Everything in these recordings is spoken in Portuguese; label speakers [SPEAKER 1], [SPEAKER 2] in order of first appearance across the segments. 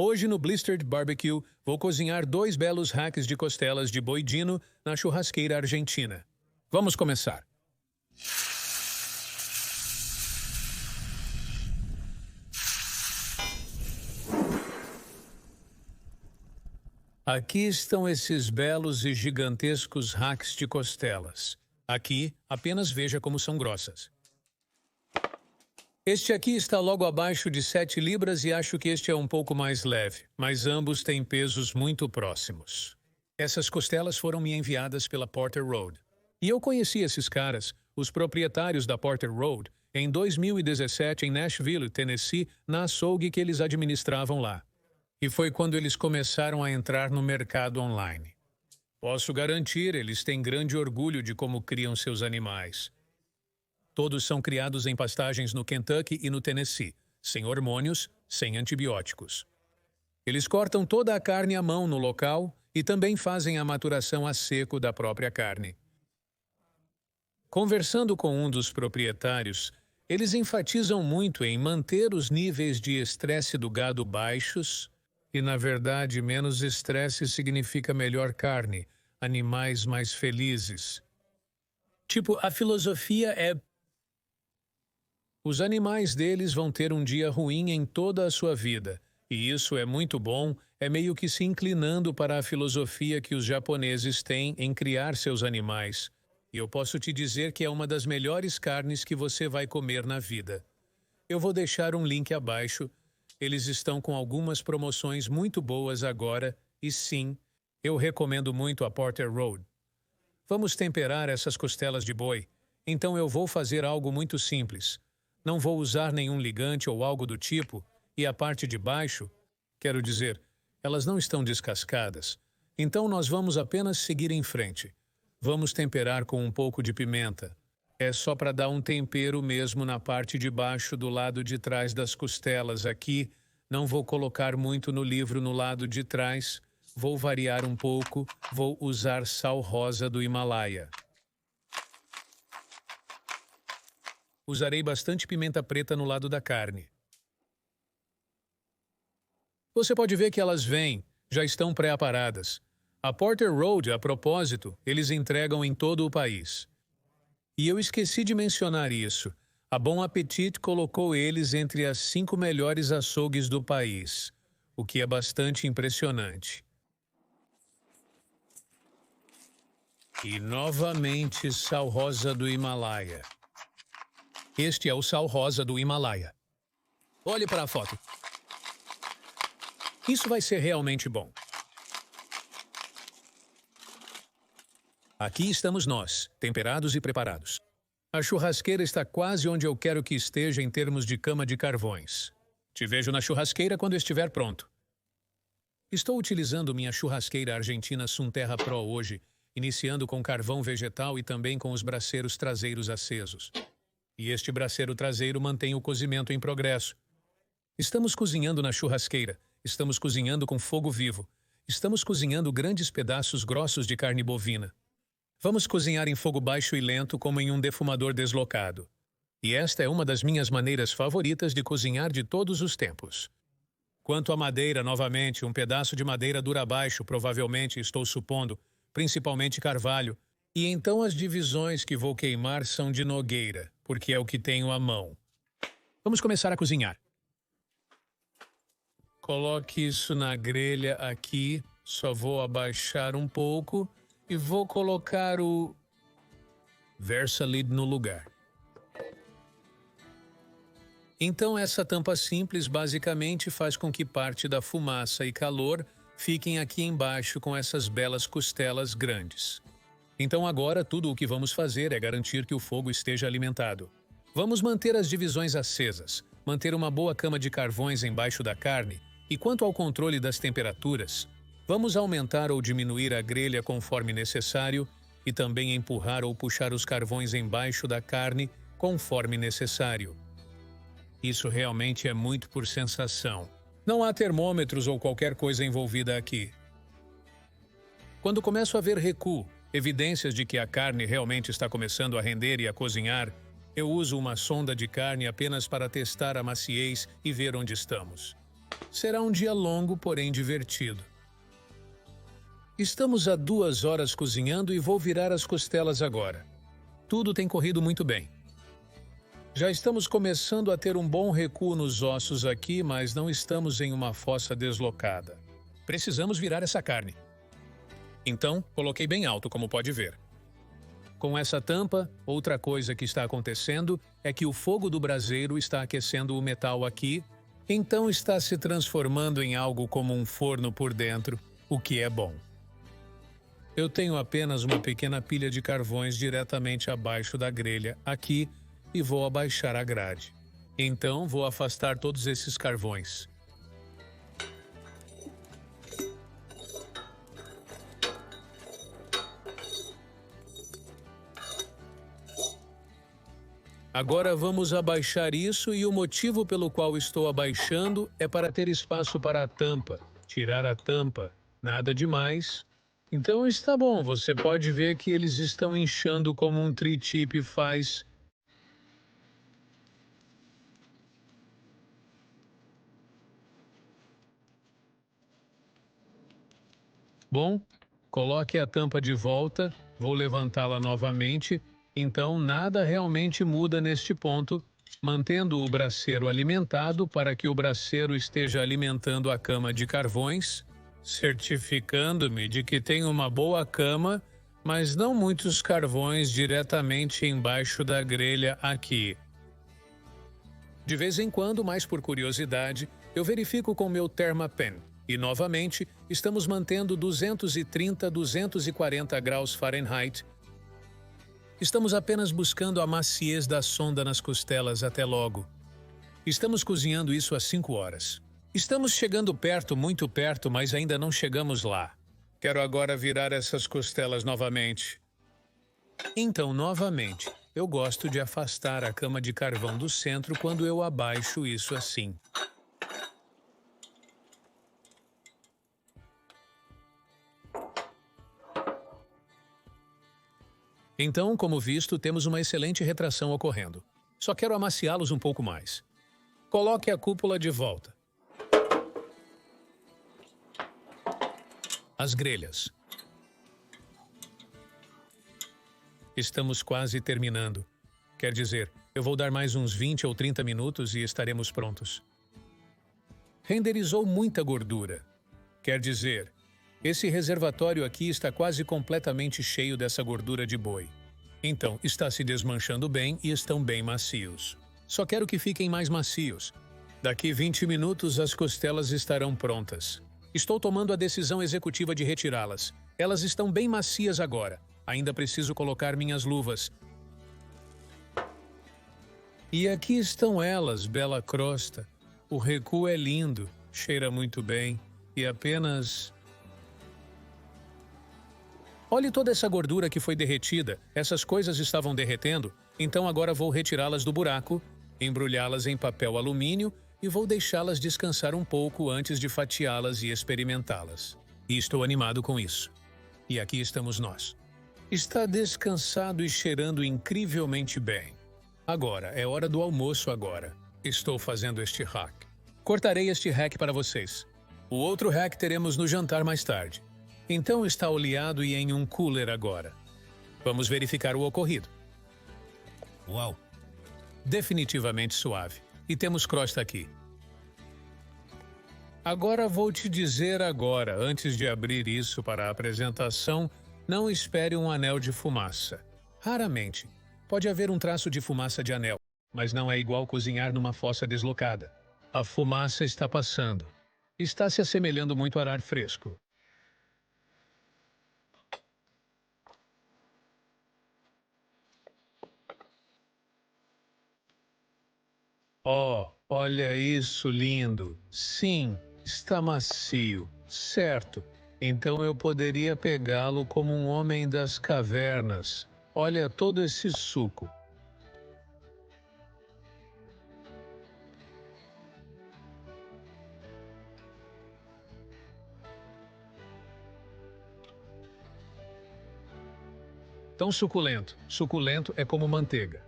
[SPEAKER 1] Hoje no Blistered Barbecue vou cozinhar 2 belos hacks de costelas de boi dino na churrasqueira argentina. Vamos começar. Aqui estão esses belos e gigantescos hacks de costelas. Aqui, apenas veja como são grossas. Este aqui está logo abaixo de 7 libras e acho que este é um pouco mais leve, mas ambos têm pesos muito próximos. Essas costelas foram me enviadas pela Porter Road. E eu conheci esses caras, os proprietários da Porter Road, em 2017 em Nashville, Tennessee, na açougue que eles administravam lá. E foi quando eles começaram a entrar no mercado online. Posso garantir, eles têm grande orgulho de como criam seus animais. Todos são criados em pastagens no Kentucky e no Tennessee, sem hormônios, sem antibióticos. Eles cortam toda a carne à mão no local e também fazem a maturação a seco da própria carne. Conversando com um dos proprietários, eles enfatizam muito em manter os níveis de estresse do gado baixos e, na verdade, menos estresse significa melhor carne, animais mais felizes. Tipo, a filosofia é: os animais deles vão ter um dia ruim em toda a sua vida, e isso é muito bom, é meio que se inclinando para a filosofia que os japoneses têm em criar seus animais. E eu posso te dizer que é uma das melhores carnes que você vai comer na vida. Eu vou deixar um link abaixo. Eles estão com algumas promoções muito boas agora, e sim, eu recomendo muito a Porter Road. Vamos temperar essas costelas de boi, então eu vou fazer algo muito simples. Não vou usar nenhum ligante ou algo do tipo, e a parte de baixo, quero dizer, elas não estão descascadas. Então nós vamos apenas seguir em frente. Vamos temperar com um pouco de pimenta. É só para dar um tempero mesmo na parte de baixo do lado de trás das costelas aqui. Não vou colocar muito no livro no lado de trás. Vou variar um pouco. Vou usar sal rosa do Himalaia. Usarei bastante pimenta preta no lado da carne. Você pode ver que elas vêm, já estão pré-aparadas. A Porter Road, a propósito, eles entregam em todo o país. E eu esqueci de mencionar isso. A Bon Appetit colocou eles entre as 5 melhores açougues do país, o que é bastante impressionante. E novamente sal rosa do Himalaia. Este é o sal rosa do Himalaia. Olhe para a foto. Isso vai ser realmente bom. Aqui estamos nós, temperados e preparados. A churrasqueira está quase onde eu quero que esteja em termos de cama de carvões. Te vejo na churrasqueira quando estiver pronto. Estou utilizando minha churrasqueira argentina Sunterra Pro hoje, iniciando com carvão vegetal e também com os braceiros traseiros acesos. E este braceiro traseiro mantém o cozimento em progresso. Estamos cozinhando na churrasqueira, estamos cozinhando com fogo vivo, estamos cozinhando grandes pedaços grossos de carne bovina. Vamos cozinhar em fogo baixo e lento como em um defumador deslocado. E esta é uma das minhas maneiras favoritas de cozinhar de todos os tempos. Quanto à madeira, novamente, um pedaço de madeira dura abaixo, provavelmente, estou supondo, principalmente carvalho. E então as divisões que vou queimar são de nogueira, porque é o que tenho à mão. Vamos começar a cozinhar. Coloque isso na grelha aqui, só vou abaixar um pouco. E vou colocar o Versalid no lugar. Então essa tampa simples basicamente faz com que parte da fumaça e calor fiquem aqui embaixo com essas belas costelas grandes. Então agora tudo o que vamos fazer é garantir que o fogo esteja alimentado. Vamos manter as divisões acesas, manter uma boa cama de carvões embaixo da carne e quanto ao controle das temperaturas, vamos aumentar ou diminuir a grelha conforme necessário e também empurrar ou puxar os carvões embaixo da carne conforme necessário. Isso realmente é muito por sensação. Não há termômetros ou qualquer coisa envolvida aqui. Quando começo a ver recuo, evidências de que a carne realmente está começando a render e a cozinhar, eu uso uma sonda de carne apenas para testar a maciez e ver onde estamos. Será um dia longo, porém divertido. Estamos há 2 horas cozinhando e vou virar as costelas agora. Tudo tem corrido muito bem. Já estamos começando a ter um bom recuo nos ossos aqui, mas não estamos em uma fossa deslocada. Precisamos virar essa carne. Então, coloquei bem alto, como pode ver. Com essa tampa, outra coisa que está acontecendo é que o fogo do braseiro está aquecendo o metal aqui, então está se transformando em algo como um forno por dentro, o que é bom. Eu tenho apenas uma pequena pilha de carvões diretamente abaixo da grelha, aqui, e vou abaixar a grade. Então, vou afastar todos esses carvões. Agora vamos abaixar isso e o motivo pelo qual estou abaixando é para ter espaço para a tampa. Tirar a tampa, nada demais. Então está bom, você pode ver que eles estão inchando como um tri-tip faz. Bom, coloque a tampa de volta, vou levantá-la novamente, então nada realmente muda neste ponto, mantendo o braseiro alimentado para que o braseiro esteja alimentando a cama de carvões, certificando-me de que tem uma boa cama, mas não muitos carvões diretamente embaixo da grelha aqui. De vez em quando, mais por curiosidade, eu verifico com meu Thermapen. E, novamente, estamos mantendo 230, 240 graus Fahrenheit. Estamos apenas buscando a maciez da sonda nas costelas até logo. Estamos cozinhando isso há 5 horas. Estamos chegando perto, muito perto, mas ainda não chegamos lá. Quero agora virar essas costelas novamente. Então, novamente, eu gosto de afastar a cama de carvão do centro quando eu abaixo isso assim. Então, como visto, temos uma excelente retração ocorrendo. Só quero amaciá-los um pouco mais. Coloque a cúpula de volta. As grelhas. Estamos quase terminando. Quer dizer, eu vou dar mais uns 20 ou 30 minutos e estaremos prontos. Renderizou muita gordura. Quer dizer, esse reservatório aqui está quase completamente cheio dessa gordura de boi. Então, está se desmanchando bem e estão bem macios. Só quero que fiquem mais macios. Daqui 20 minutos as costelas estarão prontas. Estou tomando a decisão executiva de retirá-las. Elas estão bem macias agora. Ainda preciso colocar minhas luvas. E aqui estão elas, bela crosta. O recuo é lindo, cheira muito bem e apenas... Olhe toda essa gordura que foi derretida. Essas coisas estavam derretendo, então agora vou retirá-las do buraco, embrulhá-las em papel alumínio e vou deixá-las descansar um pouco antes de fatiá-las e experimentá-las. E estou animado com isso. E aqui estamos nós. Está descansado e cheirando incrivelmente bem. Agora, é hora do almoço agora. Estou fazendo este hack. Cortarei este hack para vocês. O outro hack teremos no jantar mais tarde. Então está oleado e em um cooler agora. Vamos verificar o ocorrido. Uau! Definitivamente suave. E temos crosta aqui. Agora vou te dizer agora, antes de abrir isso para a apresentação, não espere um anel de fumaça. Raramente. Pode haver um traço de fumaça de anel, mas não é igual cozinhar numa fossa deslocada. A fumaça está passando. Está se assemelhando muito a ar fresco. Oh, olha isso lindo. Sim, está macio. Certo. Então eu poderia pegá-lo como um homem das cavernas. Olha todo esse suco. Tão suculento. Suculento é como manteiga.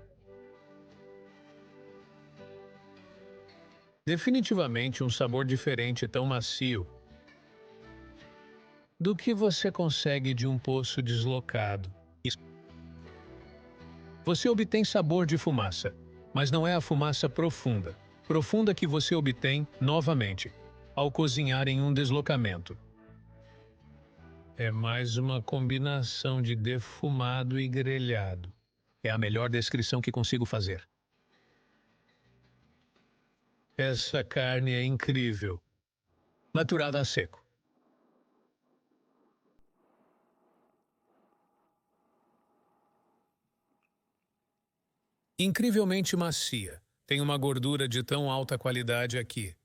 [SPEAKER 1] Definitivamente um sabor diferente tão macio do que você consegue de um poço deslocado. Você obtém sabor de fumaça, mas não é a fumaça profunda. Profunda que você obtém, novamente, ao cozinhar em um deslocamento. É mais uma combinação de defumado e grelhado. É a melhor descrição que consigo fazer. Essa carne é incrível. Maturada a seco. Incrivelmente macia. Tem uma gordura de tão alta qualidade aqui.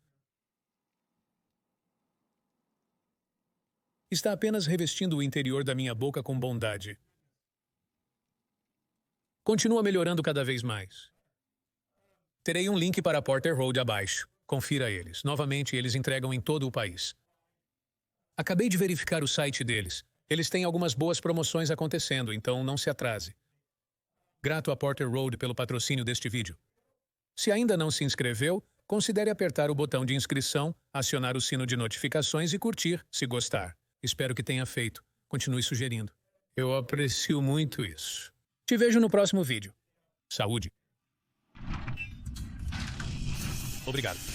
[SPEAKER 1] Está apenas revestindo o interior da minha boca com bondade. Continua melhorando cada vez mais. Terei um link para Porter Road abaixo. Confira eles. Novamente, eles entregam em todo o país. Acabei de verificar o site deles. Eles têm algumas boas promoções acontecendo, então não se atrase. Grato a Porter Road pelo patrocínio deste vídeo. Se ainda não se inscreveu, considere apertar o botão de inscrição, acionar o sino de notificações e curtir, se gostar. Espero que tenha feito. Continue sugerindo. Eu aprecio muito isso. Te vejo no próximo vídeo. Saúde. Obrigado.